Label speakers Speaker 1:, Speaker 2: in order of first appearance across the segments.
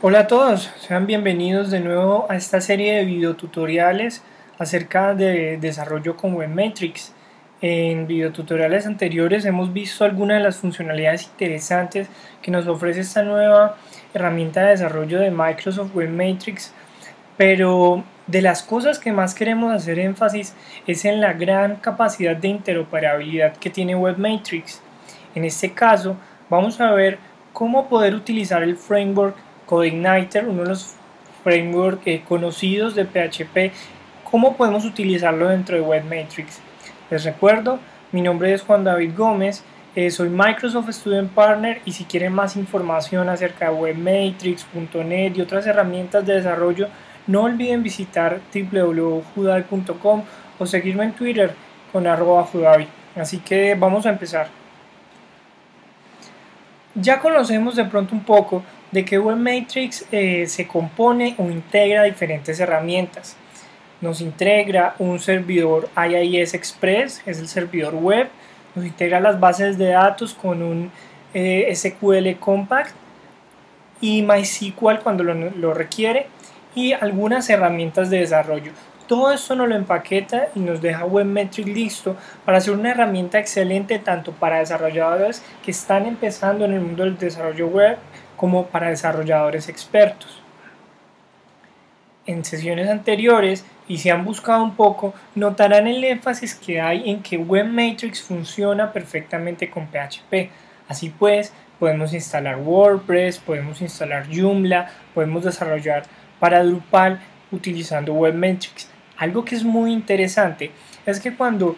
Speaker 1: Hola a todos, sean bienvenidos de nuevo a esta serie de videotutoriales acerca de desarrollo con Webmetrics. En videotutoriales anteriores hemos visto algunas de las funcionalidades interesantes que nos ofrece esta nueva herramienta de desarrollo de Microsoft Webmetrics, pero de las cosas que más queremos hacer énfasis es en la gran capacidad de interoperabilidad que tiene Webmetrics. En este caso, vamos a ver cómo poder utilizar el framework CodeIgniter, uno de los frameworks conocidos de PHP, cómo podemos utilizarlo dentro de Webmetrics. Les recuerdo, mi nombre es Juan David Gómez, soy Microsoft Student Partner y si quieren más información acerca de Webmetrics.net y otras herramientas de desarrollo, no olviden visitar www.judavi.com o seguirme en Twitter con @judavi. Así que vamos a empezar. Ya conocemos de pronto un poco de que Webmetrics se compone o integra diferentes herramientas. Nos integra un servidor IIS Express, es el servidor web, nos integra las bases de datos con un SQL Compact y MySQL cuando lo requiere y algunas herramientas de desarrollo. Todo esto nos lo empaqueta y nos deja Webmetrics listo para ser una herramienta excelente tanto para desarrolladores que están empezando en el mundo del desarrollo web como para desarrolladores expertos. En sesiones anteriores, y si han buscado un poco, notarán el énfasis que hay en que Webmetrics funciona perfectamente con PHP. Así pues, podemos instalar WordPress, podemos instalar Joomla, podemos desarrollar para Drupal utilizando Webmetrics. Algo que es muy interesante es que cuando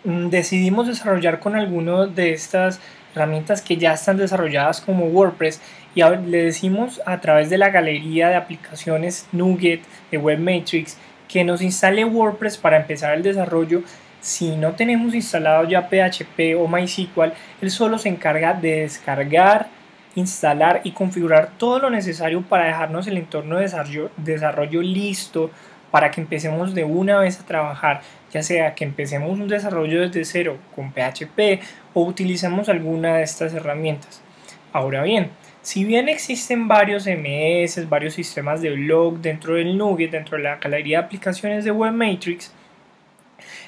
Speaker 1: decidimos desarrollar con alguna de estas herramientas que ya están desarrolladas como WordPress y le decimos a través de la galería de aplicaciones NuGet de Webmetrics que nos instale WordPress para empezar el desarrollo. Si no tenemos instalado ya PHP o MySQL, él solo se encarga de descargar, instalar y configurar todo lo necesario para dejarnos el entorno de desarrollo listo para que empecemos de una vez a trabajar, ya sea que empecemos un desarrollo desde cero con PHP o utilicemos alguna de estas herramientas. Ahora bien, si bien existen varios MS, varios sistemas de blog dentro del NuGet, dentro de la galería de aplicaciones de Webmetrics,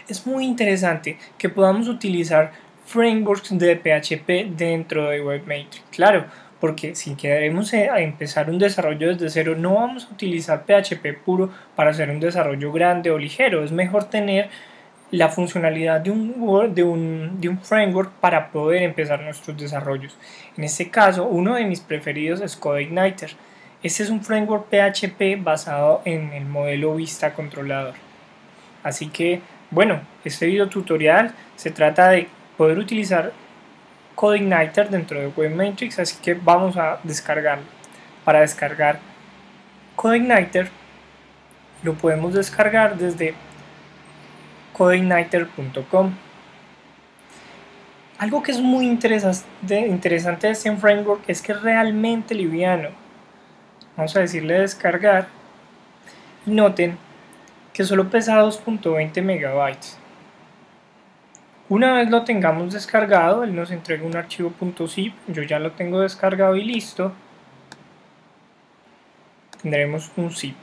Speaker 1: es muy interesante que podamos utilizar frameworks de PHP dentro de Webmetrics. Claro, porque si queremos empezar un desarrollo desde cero, no vamos a utilizar PHP puro para hacer un desarrollo grande o ligero. Es mejor tener la funcionalidad de un framework para poder empezar nuestros desarrollos. En este caso, uno de mis preferidos es CodeIgniter. Este es un framework PHP basado en el modelo Vista Controlador. Así que, bueno, este video tutorial se trata de poder utilizar CodeIgniter dentro de Webmetrics, así que vamos a descargarlo. Para descargar CodeIgniter lo podemos descargar desde codeigniter.com. Algo que es muy interesante de este framework es que es realmente liviano. Vamos a decirle descargar y noten que solo pesa 2.20 megabytes. Una vez lo tengamos descargado, él nos entrega un archivo .zip, yo ya lo tengo descargado y listo. Tendremos un zip.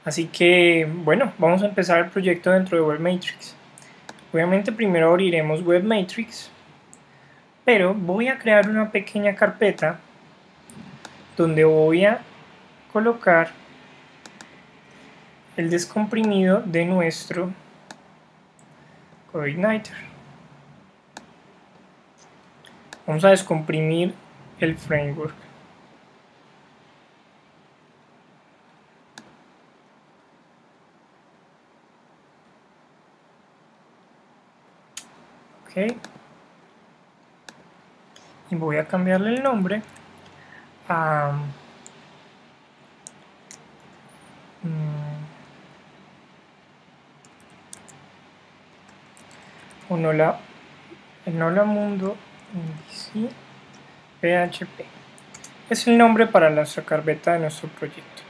Speaker 1: Así que, bueno, vamos a empezar el proyecto dentro de Webmetrics. Obviamente primero abriremos Webmetrics, pero voy a crear una pequeña carpeta donde voy a colocar el descomprimido de nuestro CodeIgniter. Vamos a descomprimir el framework. Okay. Y voy a cambiarle el nombre a Hola Mundo Indici PHP. Es el nombre para nuestra carpeta de nuestro proyecto.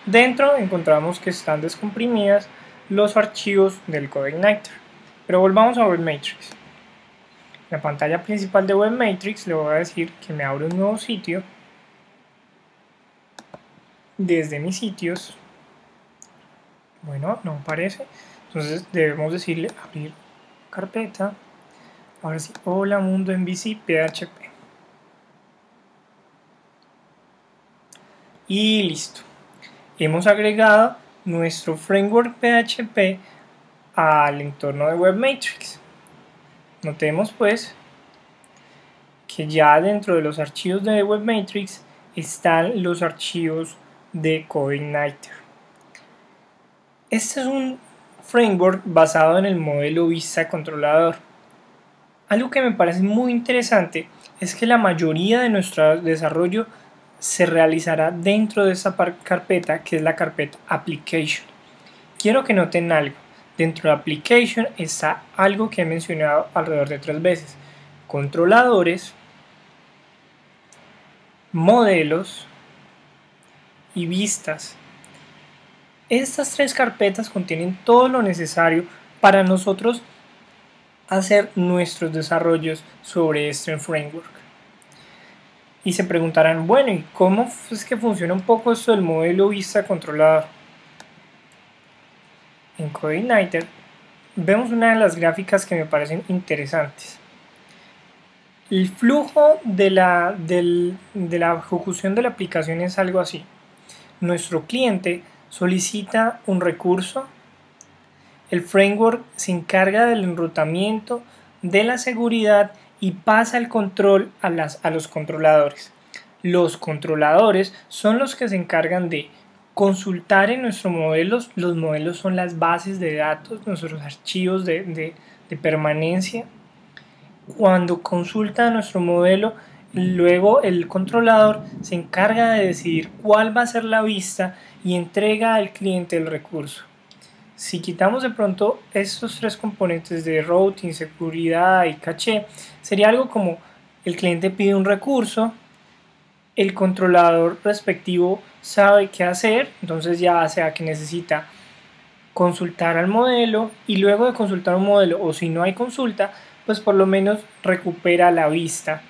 Speaker 1: Dentro encontramos que están descomprimidas los archivos del CodeIgniter. Pero volvamos a Webmetrics. En la pantalla principal de Webmetrics le voy a decir que me abra un nuevo sitio desde mis sitios. Bueno, no aparece. Entonces debemos decirle abrir carpeta. Ahora sí, hola mundo MVC PHP. Y listo. Hemos agregado nuestro framework PHP al entorno de WebMatrix. Notemos pues que ya dentro de los archivos de WebMatrix están los archivos de CodeIgniter. Este es un framework basado en el modelo vista controlador. Algo que me parece muy interesante es que la mayoría de nuestro desarrollo se realizará dentro de esta carpeta, que es la carpeta Application. Quiero que noten algo. Dentro de Application está algo que he mencionado alrededor de 3 veces. Controladores, modelos y vistas. Estas 3 carpetas contienen todo lo necesario para nosotros hacer nuestros desarrollos sobre este framework. Y se preguntarán, bueno, ¿y cómo es que funciona un poco esto del modelo vista controlador? En CodeIgniter vemos una de las gráficas que me parecen interesantes. El flujo de la ejecución de la aplicación es algo así. Nuestro cliente solicita un recurso, el framework se encarga del enrutamiento, de la seguridad y pasa el control a los controladores. Los controladores son los que se encargan de consultar en nuestros modelos. Los modelos son las bases de datos, nuestros archivos de permanencia. Cuando consulta nuestro modelo, luego el controlador se encarga de decidir cuál va a ser la vista y entrega al cliente el recurso. Si quitamos de pronto estos 3 componentes de routing, seguridad y caché, sería algo como el cliente pide un recurso, el controlador respectivo sabe qué hacer, entonces ya sea que necesita consultar al modelo y luego de consultar un modelo, o si no hay consulta, pues por lo menos recupera la vista,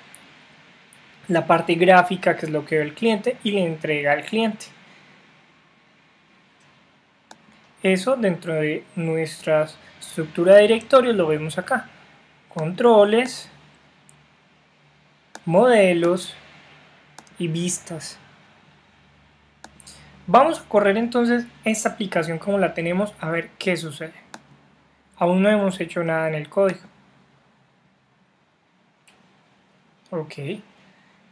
Speaker 1: la parte gráfica, que es lo que ve el cliente, y le entrega al cliente. Eso dentro de nuestra estructura de directorios lo vemos acá. Controles, modelos y vistas. Vamos a correr entonces esta aplicación como la tenemos a ver qué sucede. Aún no hemos hecho nada en el código. Ok,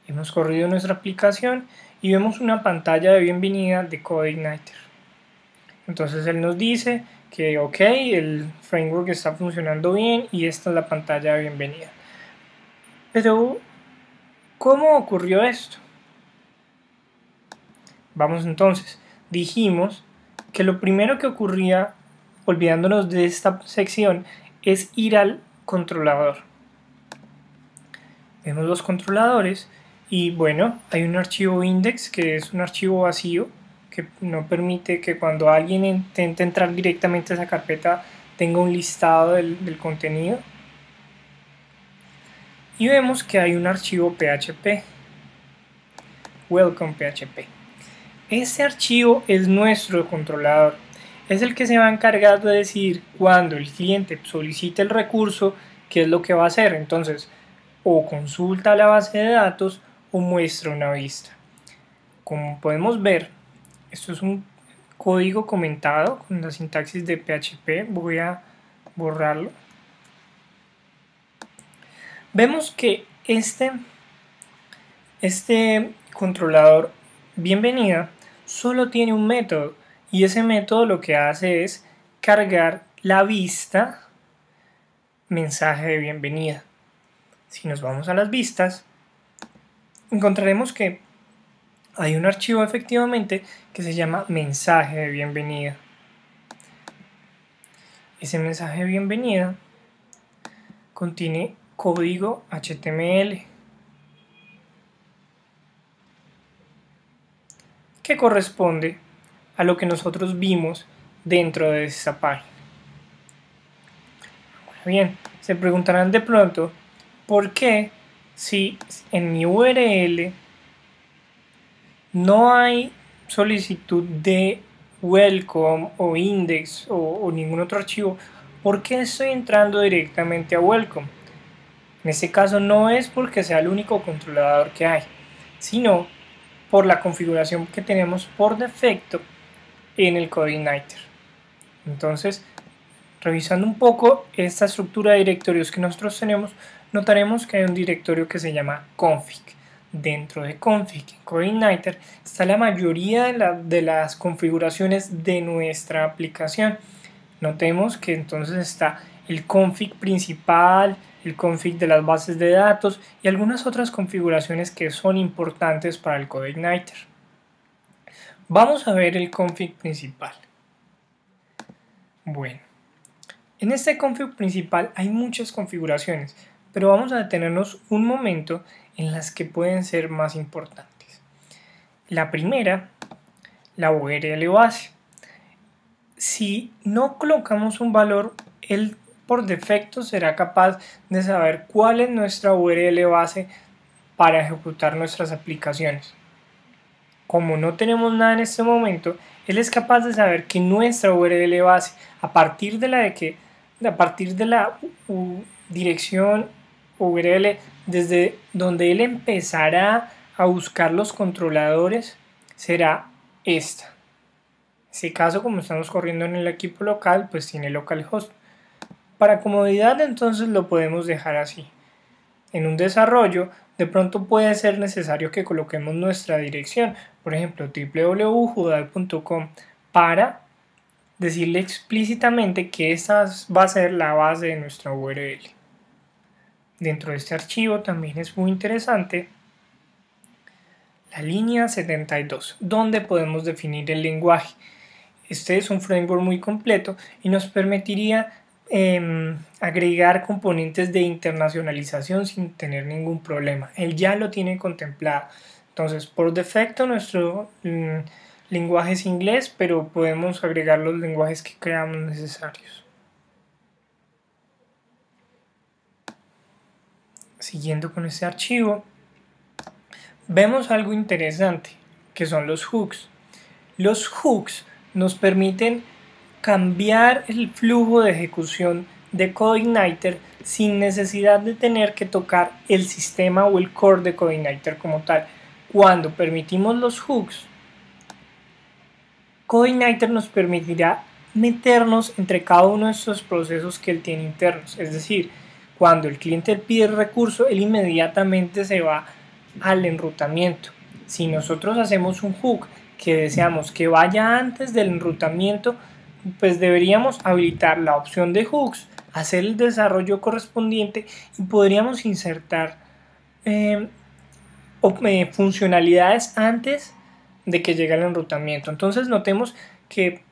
Speaker 1: hemos corrido nuestra aplicación y vemos una pantalla de bienvenida de CodeIgniter. Entonces él nos dice que ok, el framework está funcionando bien y esta es la pantalla de bienvenida. Pero, ¿cómo ocurrió esto? Vamos entonces, dijimos que lo primero que ocurría, olvidándonos de esta sección, es ir al controlador. Vemos los controladores y bueno, hay un archivo index que es un archivo vacío que no permite que cuando alguien intente entrar directamente a esa carpeta tenga un listado del contenido. Y vemos que hay un archivo PHP, welcome PHP. Este archivo es nuestro controlador, es el que se va a encargar de decidir cuando el cliente solicite el recurso qué es lo que va a hacer. Entonces, o consulta la base de datos o muestra una vista. Como podemos ver, esto es un código comentado con la sintaxis de PHP. Voy a borrarlo. Vemos que este controlador bienvenida solo tiene un método y ese método lo que hace es cargar la vista mensaje de bienvenida. Si nos vamos a las vistas, encontraremos que hay un archivo efectivamente que se llama mensaje de bienvenida. Ese mensaje de bienvenida contiene código HTML que corresponde a lo que nosotros vimos dentro de esta página. Bien, se preguntarán de pronto, ¿por qué si en mi URL no hay solicitud de welcome o index o ningún otro archivo, ¿por qué estoy entrando directamente a welcome? En este caso no es porque sea el único controlador que hay, sino por la configuración que tenemos por defecto en el CodeIgniter. Entonces, revisando un poco esta estructura de directorios que nosotros tenemos, notaremos que hay un directorio que se llama config. Dentro de config en CodeIgniter está la mayoría de las configuraciones de nuestra aplicación. Notemos que entonces está el config principal, el config de las bases de datos y algunas otras configuraciones que son importantes para el CodeIgniter. Vamos a ver el config principal. Bueno, en este config principal hay muchas configuraciones, pero vamos a detenernos un momento en las que pueden ser más importantes. La primera, la URL base. Si no colocamos un valor, él por defecto será capaz de saber cuál es nuestra URL base para ejecutar nuestras aplicaciones. Como no tenemos nada en este momento, él es capaz de saber que nuestra URL base, a partir de la dirección URL desde donde él empezará a buscar los controladores, será esta. En este caso, como estamos corriendo en el equipo local, pues tiene localhost. Para comodidad, entonces lo podemos dejar así. En un desarrollo, de pronto puede ser necesario que coloquemos nuestra dirección, por ejemplo www.judai.com, para decirle explícitamente que esta va a ser la base de nuestra URL. Dentro de este archivo también es muy interesante la línea 72, donde podemos definir el lenguaje. Este es un framework muy completo y nos permitiría agregar componentes de internacionalización sin tener ningún problema. Él ya lo tiene contemplado. Entonces, por defecto nuestro lenguaje es inglés, pero podemos agregar los lenguajes que creamos necesarios. Siguiendo con este archivo, vemos algo interesante, que son los hooks. Los hooks nos permiten cambiar el flujo de ejecución de CodeIgniter sin necesidad de tener que tocar el sistema o el core de CodeIgniter como tal. Cuando permitimos los hooks, CodeIgniter nos permitirá meternos entre cada uno de estos procesos que él tiene internos. Es decir, cuando el cliente pide el recurso, él inmediatamente se va al enrutamiento. Si nosotros hacemos un hook que deseamos que vaya antes del enrutamiento, pues deberíamos habilitar la opción de hooks, hacer el desarrollo correspondiente y podríamos insertar funcionalidades antes de que llegue el enrutamiento. Entonces notemos que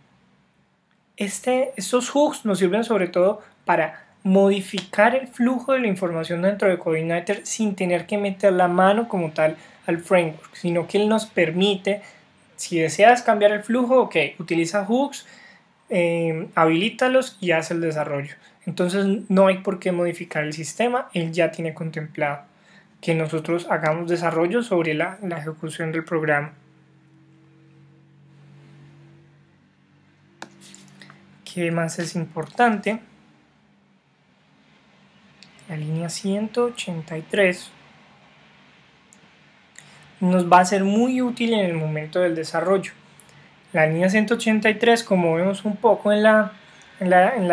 Speaker 1: estos hooks nos sirven sobre todo para modificar el flujo de la información dentro de CodeIgniter sin tener que meter la mano como tal al framework, sino que él nos permite, si deseas cambiar el flujo, ok, utiliza hooks, habilítalos y haz el desarrollo. Entonces no hay por qué modificar el sistema, él ya tiene contemplado que nosotros hagamos desarrollo sobre la ejecución del programa. ¿Qué más es importante? La línea 183 nos va a ser muy útil en el momento del desarrollo. La línea 183, como vemos un poco en la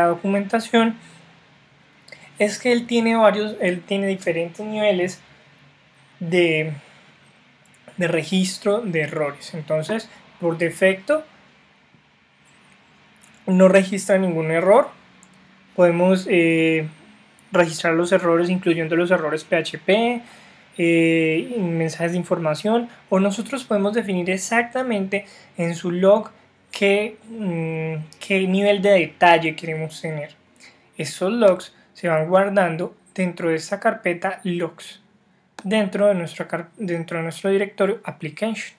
Speaker 1: documentación, es que él tiene diferentes niveles de registro de errores. Entonces, por defecto, no registra ningún error. Podemos registrar los errores, incluyendo los errores PHP, mensajes de información, o nosotros podemos definir exactamente en su log qué nivel de detalle queremos tener. Estos logs se van guardando dentro de esta carpeta logs, dentro de nuestro directorio application.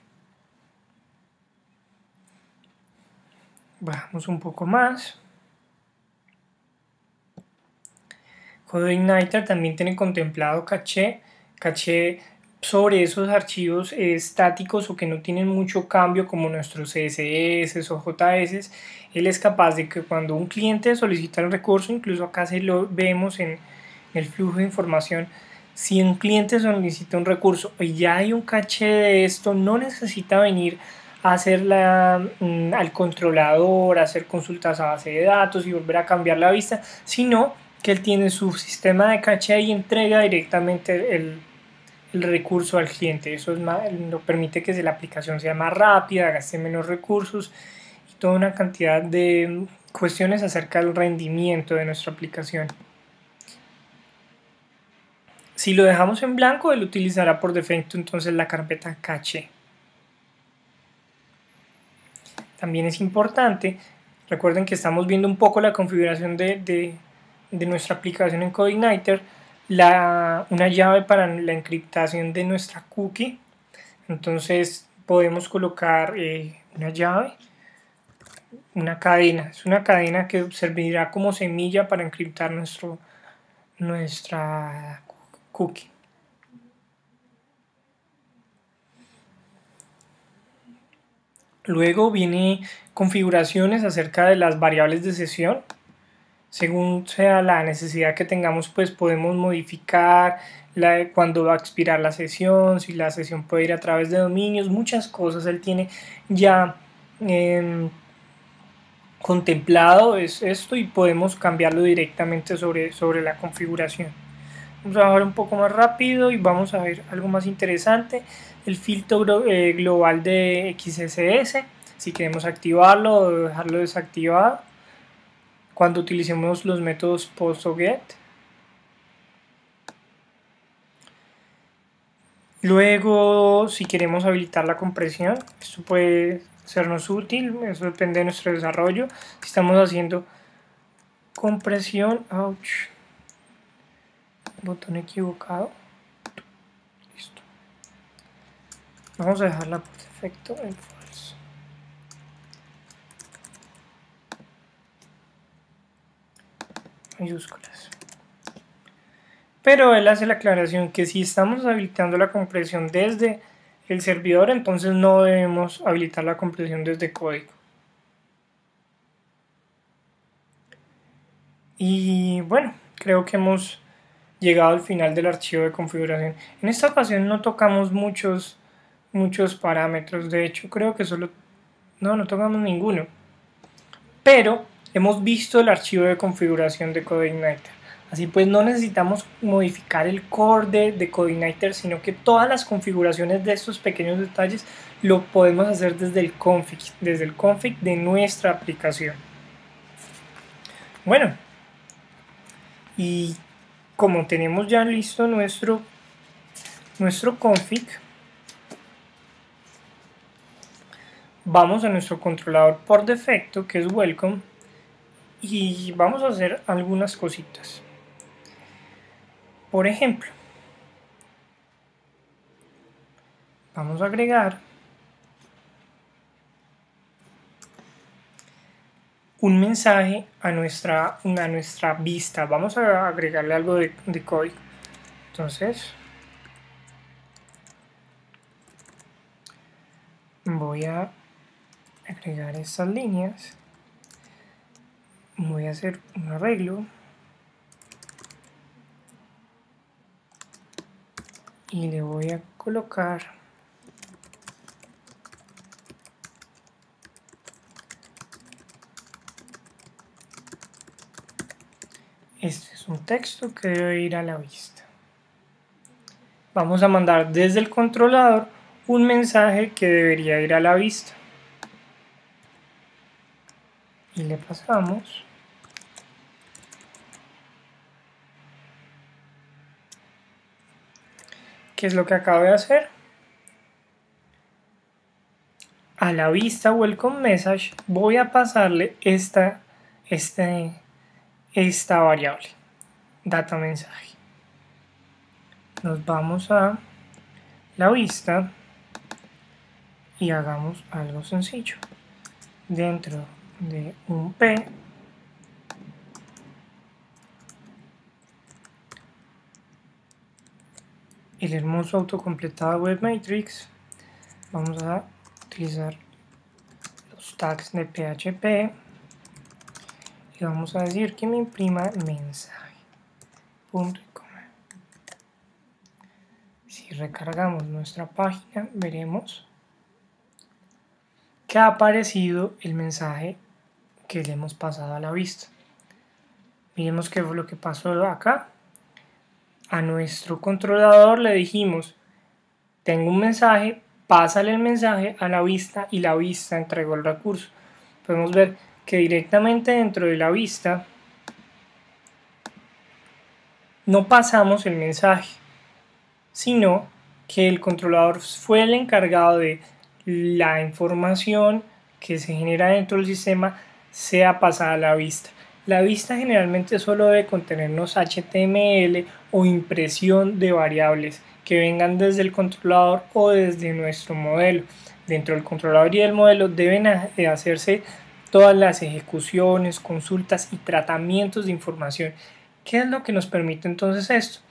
Speaker 1: Bajamos un poco más. CodeIgniter también tiene contemplado caché sobre esos archivos estáticos o que no tienen mucho cambio como nuestros CSS o JS, él es capaz de que cuando un cliente solicita el recurso, incluso acá se lo vemos en el flujo de información, si un cliente solicita un recurso y ya hay un caché de esto, no necesita venir a hacer al controlador, a hacer consultas a base de datos y volver a cambiar la vista, sino que él tiene su sistema de caché y entrega directamente el recurso al cliente. Eso lo permite que la aplicación sea más rápida, gaste menos recursos y toda una cantidad de cuestiones acerca del rendimiento de nuestra aplicación. Si lo dejamos en blanco, él utilizará por defecto entonces la carpeta caché. También es importante, recuerden que estamos viendo un poco la configuración de nuestra aplicación en CodeIgniter, una llave para la encriptación de nuestra cookie. Entonces podemos colocar una llave, una cadena. Es una cadena que servirá como semilla para encriptar nuestra cookie. Luego viene configuraciones acerca de las variables de sesión. Según sea la necesidad que tengamos, pues podemos modificar cuándo va a expirar la sesión, si la sesión puede ir a través de dominios, muchas cosas él tiene ya contemplado es esto y podemos cambiarlo directamente sobre la configuración. Vamos a bajar un poco más rápido y vamos a ver algo más interesante, el filtro global de XSS, si queremos activarlo o dejarlo desactivado cuando utilicemos los métodos post o get. Luego, si queremos habilitar la compresión, esto puede sernos útil, eso depende de nuestro desarrollo. Si estamos haciendo compresión, ouch, botón equivocado, listo. Vamos a dejarla por defecto en false. Mayúsculas. Pero él hace la aclaración que si estamos habilitando la compresión desde el servidor, entonces no debemos habilitar la compresión desde código. Y bueno, creo que hemos llegado al final del archivo de configuración. En esta ocasión no tocamos muchos parámetros, de hecho creo que no tocamos ninguno. Pero hemos visto el archivo de configuración de CodeIgniter. Así pues no necesitamos modificar el core de CodeIgniter, sino que todas las configuraciones de estos pequeños detalles lo podemos hacer desde el config de nuestra aplicación. Bueno, y como tenemos ya listo nuestro config, vamos a nuestro controlador por defecto, que es welcome, y vamos a hacer algunas cositas. Por ejemplo, vamos a agregar un mensaje a nuestra vista. Vamos a agregarle algo de código. Entonces, voy a agregar estas líneas. Voy a hacer un arreglo. Y le voy a colocar este es un texto que debe ir a la vista. Vamos a mandar desde el controlador un mensaje que debería ir a la vista. Y le pasamos ¿qué es lo que acabo de hacer? A la vista welcome message voy a pasarle esta variable, data mensaje. Nos vamos a la vista y hagamos algo sencillo. Dentro de un P el hermoso autocompletado Web Matrix, vamos a utilizar los tags de PHP y vamos a decir que me imprima mensaje, punto y coma. Si recargamos nuestra página, veremos que ha aparecido el mensaje que le hemos pasado a la vista. Miremos qué fue lo que pasó acá. A nuestro controlador le dijimos, tengo un mensaje, pásale el mensaje a la vista y la vista entregó el recurso. Podemos ver que directamente dentro de la vista no pasamos el mensaje, sino que el controlador fue el encargado de la información que se genera dentro del sistema sea pasada a la vista. La vista generalmente solo debe contenernos HTML o impresión de variables que vengan desde el controlador o desde nuestro modelo. Dentro del controlador y del modelo deben hacerse todas las ejecuciones, consultas y tratamientos de información. ¿Qué es lo que nos permite entonces esto?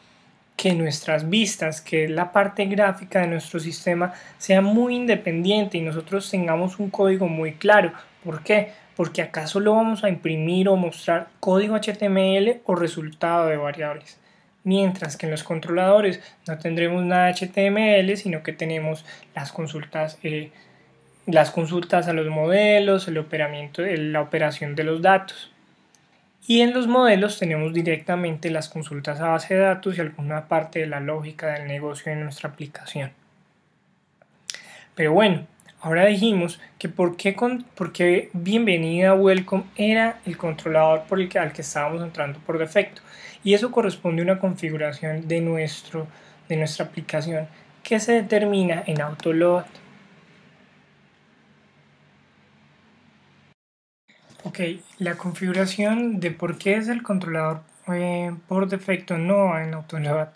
Speaker 1: Que nuestras vistas, que es la parte gráfica de nuestro sistema, sea muy independiente y nosotros tengamos un código muy claro. ¿Por qué? Porque acá solo vamos a imprimir o mostrar código HTML o resultado de variables. Mientras que en los controladores no tendremos nada de HTML, sino que tenemos las consultas a los modelos, la operación de los datos. Y en los modelos tenemos directamente las consultas a base de datos y alguna parte de la lógica del negocio de nuestra aplicación. Pero bueno, ahora dijimos que por qué bienvenida welcome era el controlador al que estábamos entrando por defecto. Y eso corresponde a una configuración de nuestra aplicación que se determina en autoload. Ok, la configuración de por qué es el controlador por defecto no en autoload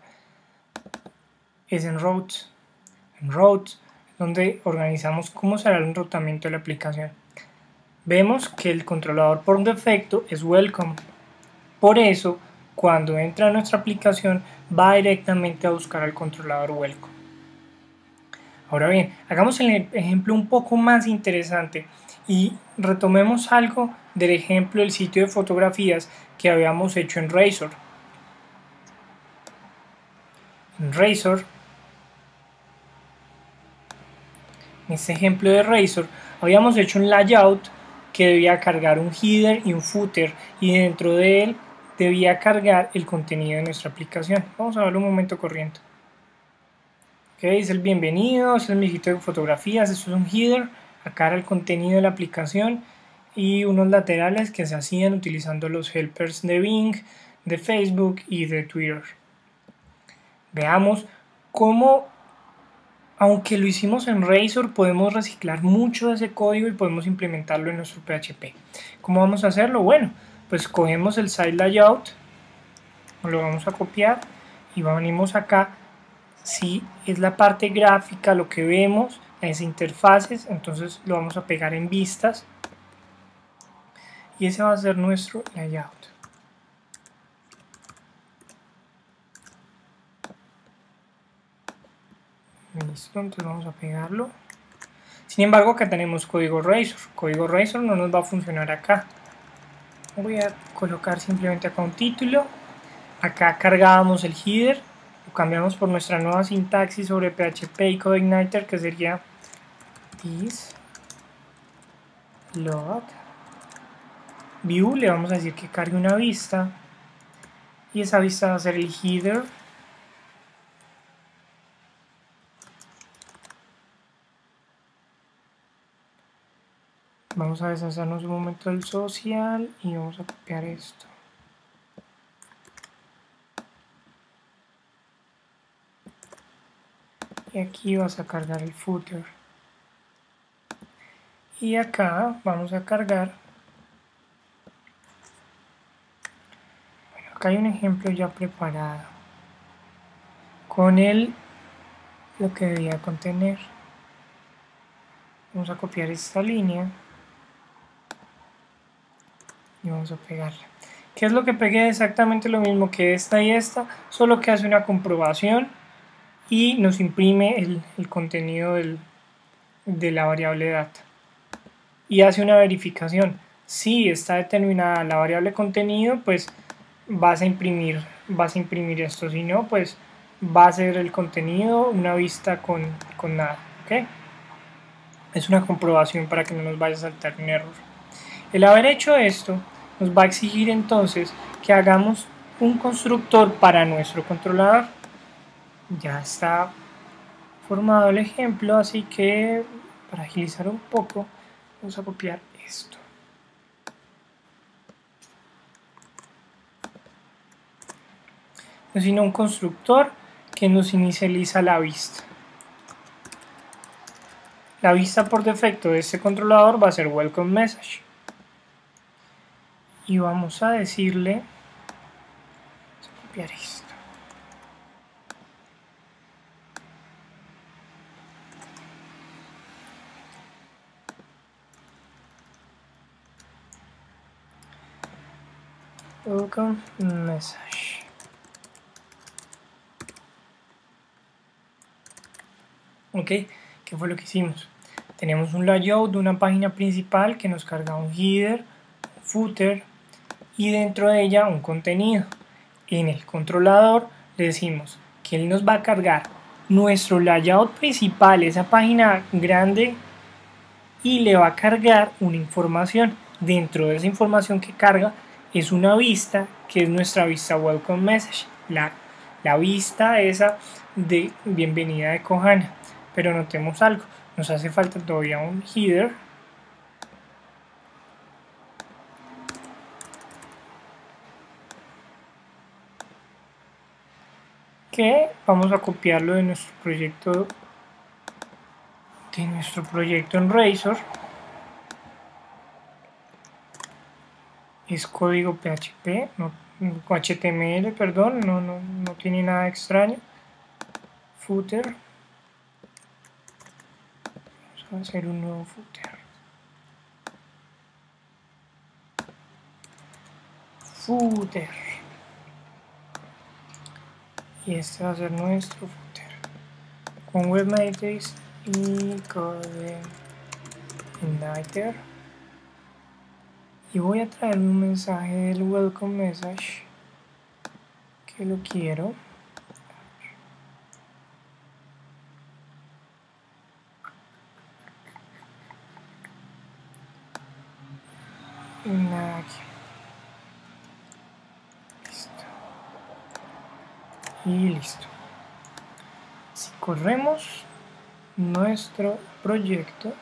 Speaker 1: es en routes. En routes, donde organizamos cómo será el enrutamiento de la aplicación. Vemos que el controlador por defecto es welcome. Por eso, cuando entra a nuestra aplicación, va directamente a buscar al controlador welcome. Ahora bien, hagamos el ejemplo un poco más interesante y retomemos algo del ejemplo del sitio de fotografías que habíamos hecho en Razor. En Razor, en este ejemplo de Razor, habíamos hecho un layout que debía cargar un header y un footer y dentro de él debía cargar el contenido de nuestra aplicación. Vamos a verlo un momento corriendo. Ok, es el bienvenido, este es mi sitio de fotografías, esto es un header, acá era el contenido de la aplicación y unos laterales que se hacían utilizando los helpers de Bing, de Facebook y de Twitter. Veamos cómo, aunque lo hicimos en Razor, podemos reciclar mucho de ese código y podemos implementarlo en nuestro PHP. ¿Cómo vamos a hacerlo? Bueno, pues cogemos el site layout, lo vamos a copiar y venimos acá. Si es la parte gráfica, lo que vemos, las interfaces, entonces lo vamos a pegar en vistas y ese va a ser nuestro layout. Listo, entonces vamos a pegarlo. Sin embargo, acá tenemos código Razor. Código Razor no nos va a funcionar acá. Voy a colocar simplemente acá un título. Acá cargábamos el header. Lo cambiamos por nuestra nueva sintaxis sobre PHP y CodeIgniter, que sería this load view. Le vamos a decir que cargue una vista. Y esa vista va a ser el header. Vamos a deshacernos un momento del social y vamos a copiar esto. Y aquí vas a cargar el footer. Y acá vamos a cargar. Bueno, acá hay un ejemplo ya preparado. Con lo que debía contener. Vamos a copiar esta línea. Y vamos a pegarla. ¿Qué es lo que pegué? Exactamente lo mismo que esta y esta, solo que hace una comprobación y nos imprime el contenido de la variable data y hace una verificación. Si está determinada la variable contenido, pues vas a imprimir esto, si no, pues va a ser el contenido una vista con nada, ¿ok? Es una comprobación para que no nos vaya a saltar un error. El haber hecho esto nos va a exigir entonces que hagamos un constructor para nuestro controlador. Ya está formado el ejemplo, así que para agilizar un poco vamos a copiar esto. Sino un constructor que nos inicializa la vista. La vista por defecto de este controlador va a ser welcome message. Y vamos a decirle, vamos a copiar esto. Welcome message. Ok, ¿qué fue lo que hicimos? Tenemos un layout de una página principal que nos carga un header, un footer y dentro de ella un contenido. En el controlador le decimos que él nos va a cargar nuestro layout principal, esa página grande, y le va a cargar una información. Dentro de esa información que carga es una vista que es nuestra vista welcome message, la vista esa de bienvenida de Kohana. Pero notemos algo, nos hace falta todavía un header que vamos a copiarlo de nuestro proyecto en Razor. Es código PHP, no, HTML, perdón, no tiene nada extraño. Footer, vamos a hacer un nuevo footer. Y este va a ser nuestro footer con webmatrix y coordinator. Y voy a traer un mensaje del welcome message que lo quiero. Aquí. Listo. Y listo. Si corremos nuestro proyecto,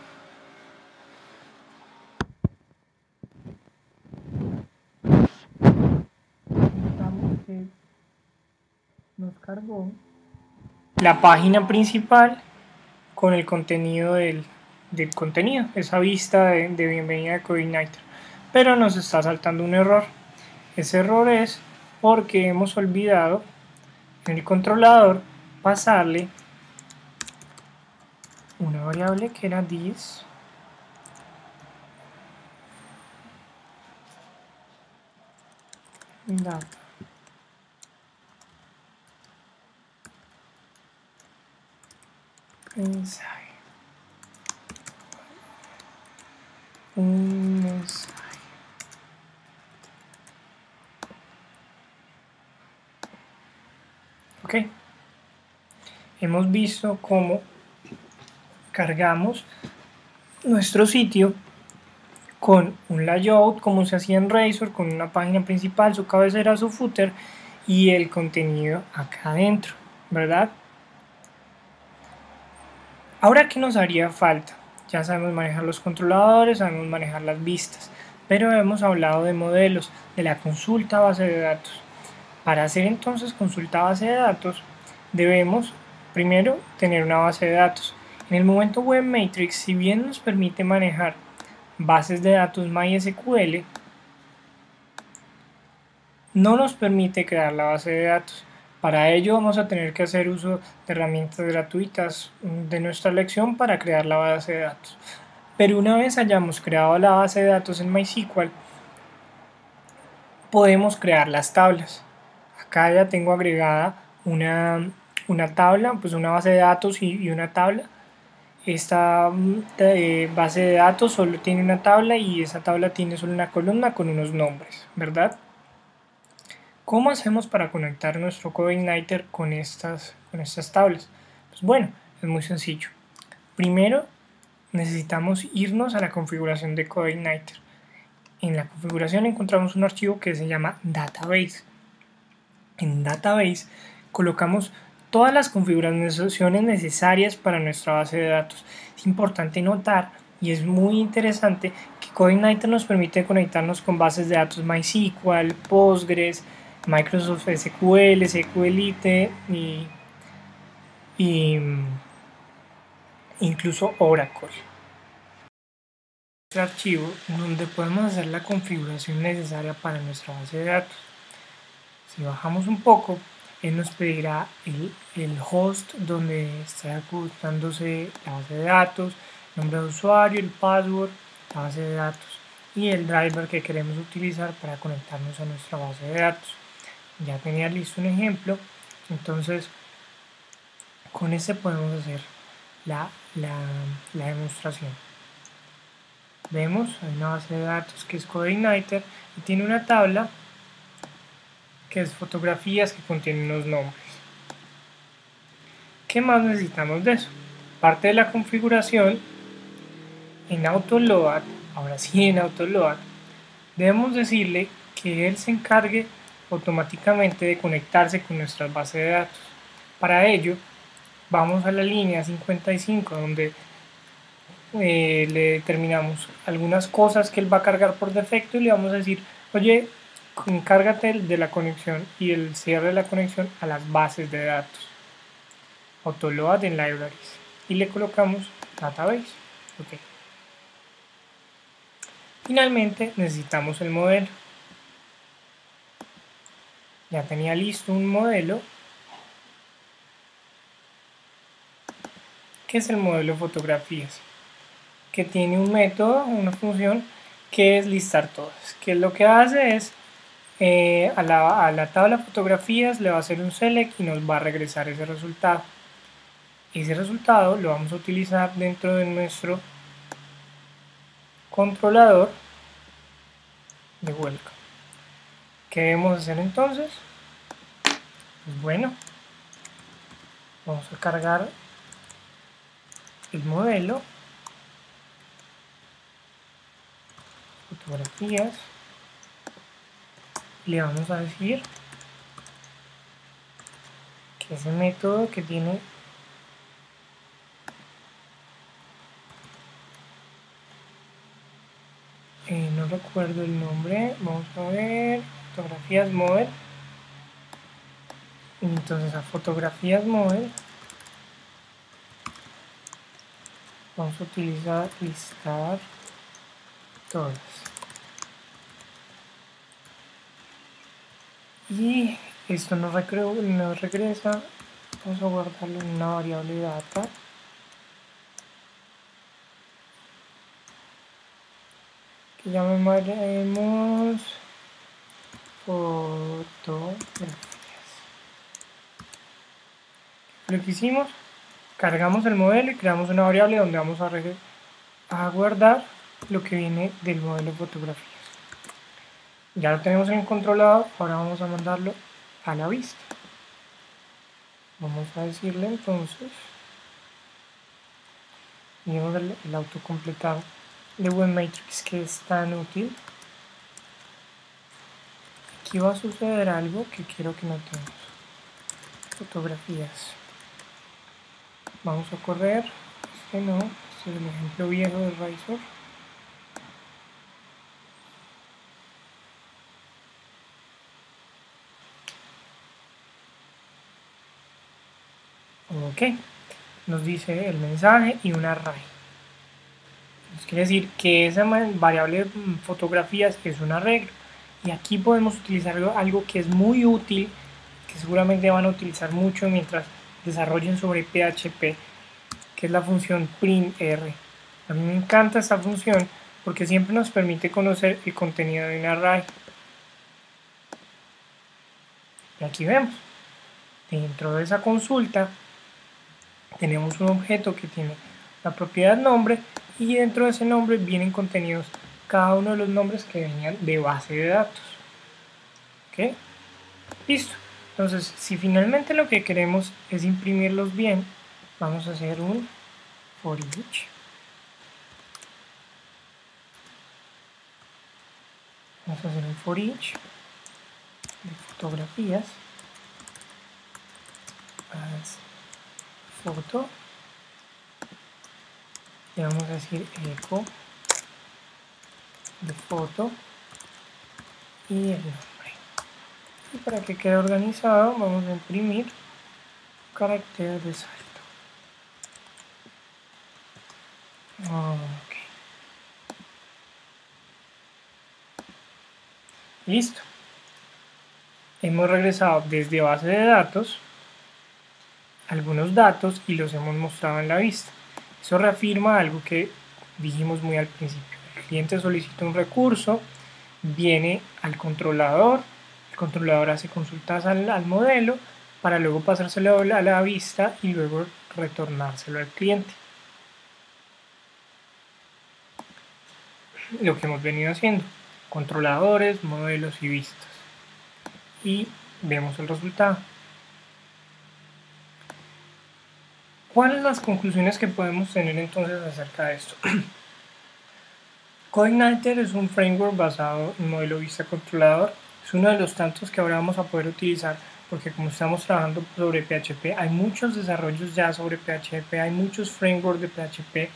Speaker 1: notamos que nos cargó la página principal con el contenido del contenido, esa vista de bienvenida de Coordinator. Pero nos está saltando un error. Ese error es porque hemos olvidado en el controlador pasarle una variable que era this data. Mensaje. Un mensaje. Ok. Hemos visto cómo cargamos nuestro sitio con un layout como se hacía en Razor, con una página principal, su cabecera, su footer y el contenido acá adentro, ¿verdad? Ahora, ¿qué nos haría falta? Ya sabemos manejar los controladores, sabemos manejar las vistas, pero hemos hablado de modelos, de la consulta base de datos. Para hacer entonces consulta base de datos, debemos primero tener una base de datos. En el momento webmatrix, si bien nos permite manejar bases de datos MySQL, no nos permite crear la base de datos. Para ello vamos a tener que hacer uso de herramientas gratuitas de nuestra elección para crear la base de datos. Pero una vez hayamos creado la base de datos en MySQL, podemos crear las tablas. Acá ya tengo agregada una una tabla, pues una base de datos y una tabla. Esta base de datos solo tiene una tabla y esa tabla tiene solo una columna con unos nombres, ¿verdad? ¿Cómo hacemos para conectar nuestro CodeIgniter con estas tablas? Pues bueno, es muy sencillo. Primero necesitamos irnos a la configuración de CodeIgniter. En la configuración encontramos un archivo que se llama Database. En Database colocamos todas las configuraciones necesarias para nuestra base de datos. Es importante notar y es muy interesante que CodeIgniter nos permite conectarnos con bases de datos MySQL, Postgres, Microsoft SQL, SQLite y incluso Oracle. Este archivo donde podemos hacer la configuración necesaria para nuestra base de datos. Si bajamos un poco, él nos pedirá el host donde está ejecutándose la base de datos, nombre de usuario, el password, la base de datos y el driver que queremos utilizar para conectarnos a nuestra base de datos. Ya tenía listo un ejemplo, entonces con este podemos hacer la demostración. Vemos, hay una base de datos que es CodeIgniter y tiene una tabla que es fotografías que contienen unos nombres. ¿Qué más necesitamos de eso? Parte de la configuración, en Autoload, ahora sí en Autoload, debemos decirle que él se encargue automáticamente de conectarse con nuestra base de datos. Para ello, vamos a la línea 55 donde le determinamos algunas cosas que él va a cargar por defecto y le vamos a decir, oye, encárgate de la conexión y el cierre de la conexión a las bases de datos. Autoload en Libraries y le colocamos Database. Okay. Finalmente necesitamos el modelo. Ya tenía listo un modelo que es el modelo fotografías, que tiene un método, una función que es listar todas, que lo que hace es a la tabla fotografías le va a hacer un select y nos va a regresar ese resultado. Ese resultado lo vamos a utilizar dentro de nuestro controlador de welcome. ¿Qué debemos hacer entonces? Pues bueno, vamos a cargar el modelo, fotografías, le vamos a decir que ese método que tiene no recuerdo el nombre, vamos a ver, fotografías model, entonces a fotografías model vamos a utilizar listar todas y esto nos regresa, vamos a guardarlo en una variable data que llamaremos fotografías. Lo que hicimos, cargamos el modelo y creamos una variable donde vamos a guardar lo que viene del modelo de fotografías. Ya lo tenemos en el controlador, ahora vamos a mandarlo a la vista. Vamos a decirle entonces, tenemos el autocompletado de Webmatrix que es tan útil. Aquí va a suceder algo que quiero que notemos. Fotografías. Vamos a correr, este no, este es el ejemplo viejo de Razor. Ok, nos dice el mensaje y un array. Nos quiere decir que esa variable fotografías es un arreglo. Y aquí podemos utilizar algo que es muy útil, que seguramente van a utilizar mucho mientras desarrollen sobre PHP, que es la función printr. A mí me encanta esta función porque siempre nos permite conocer el contenido de un array. Y aquí vemos. Dentro de esa consulta tenemos un objeto que tiene la propiedad nombre y dentro de ese nombre vienen contenidos cada uno de los nombres que venían de base de datos. ¿Ok? Listo. Entonces, si finalmente lo que queremos es imprimirlos bien, vamos a hacer un for each. Vamos a hacer un for each de fotografías. As foto. Y vamos a decir echo de foto y el nombre. Y para que quede organizado, vamos a imprimir un carácter de salto. Ok. Listo. Hemos regresado desde base de datos algunos datos y los hemos mostrado en la vista. Eso reafirma algo que dijimos muy al principio. El cliente solicita un recurso, viene al controlador, el controlador hace consultas al modelo para luego pasárselo a la vista y luego retornárselo al cliente. Lo que hemos venido haciendo, controladores, modelos y vistas. Y vemos el resultado. ¿Cuáles son las conclusiones que podemos tener entonces acerca de esto? CodeIgniter es un framework basado en modelo vista controlador. Es uno de los tantos que ahora vamos a poder utilizar porque como estamos trabajando sobre PHP, hay muchos desarrollos ya sobre PHP, hay muchos frameworks de PHP.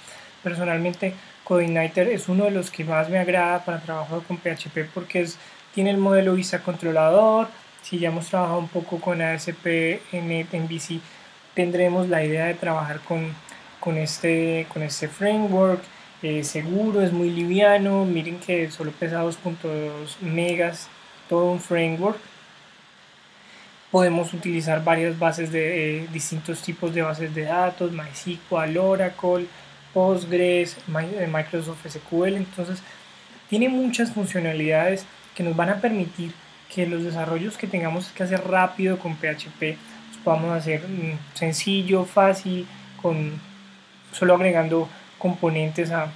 Speaker 1: Personalmente, CodeIgniter es uno de los que más me agrada para trabajar con PHP porque tiene el modelo vista controlador. Si ya hemos trabajado un poco con ASP, .NET, MVC, tendremos la idea de trabajar con este framework. Seguro, es muy liviano, miren que solo pesa 2.2 megas, todo un framework. Podemos utilizar varias bases de distintos tipos de bases de datos, MySQL, Oracle, Postgres, Microsoft SQL, entonces tiene muchas funcionalidades que nos van a permitir que los desarrollos que tengamos que hacer rápido con PHP los podamos hacer sencillo, fácil, solo agregando componentes a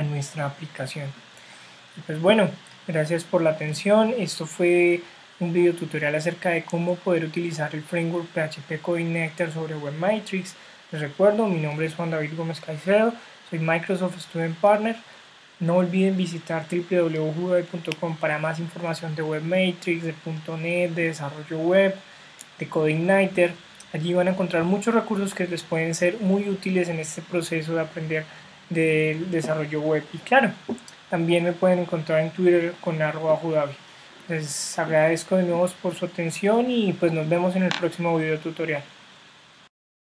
Speaker 1: nuestra aplicación. Y pues bueno, gracias por la atención. Esto fue un video tutorial acerca de cómo poder utilizar el framework PHP CodeIgniter sobre WebMatrix. Les recuerdo, mi nombre es Juan David Gómez Caicedo, soy Microsoft Student Partner. No olviden visitar www.judavi.com para más información de WebMatrix, de .NET, de desarrollo web, de CodeIgniter. Allí van a encontrar muchos recursos que les pueden ser muy útiles en este proceso de aprender del desarrollo web. Y claro, también me pueden encontrar en Twitter con @judavi. Les agradezco de nuevo por su atención y pues nos vemos en el próximo video tutorial.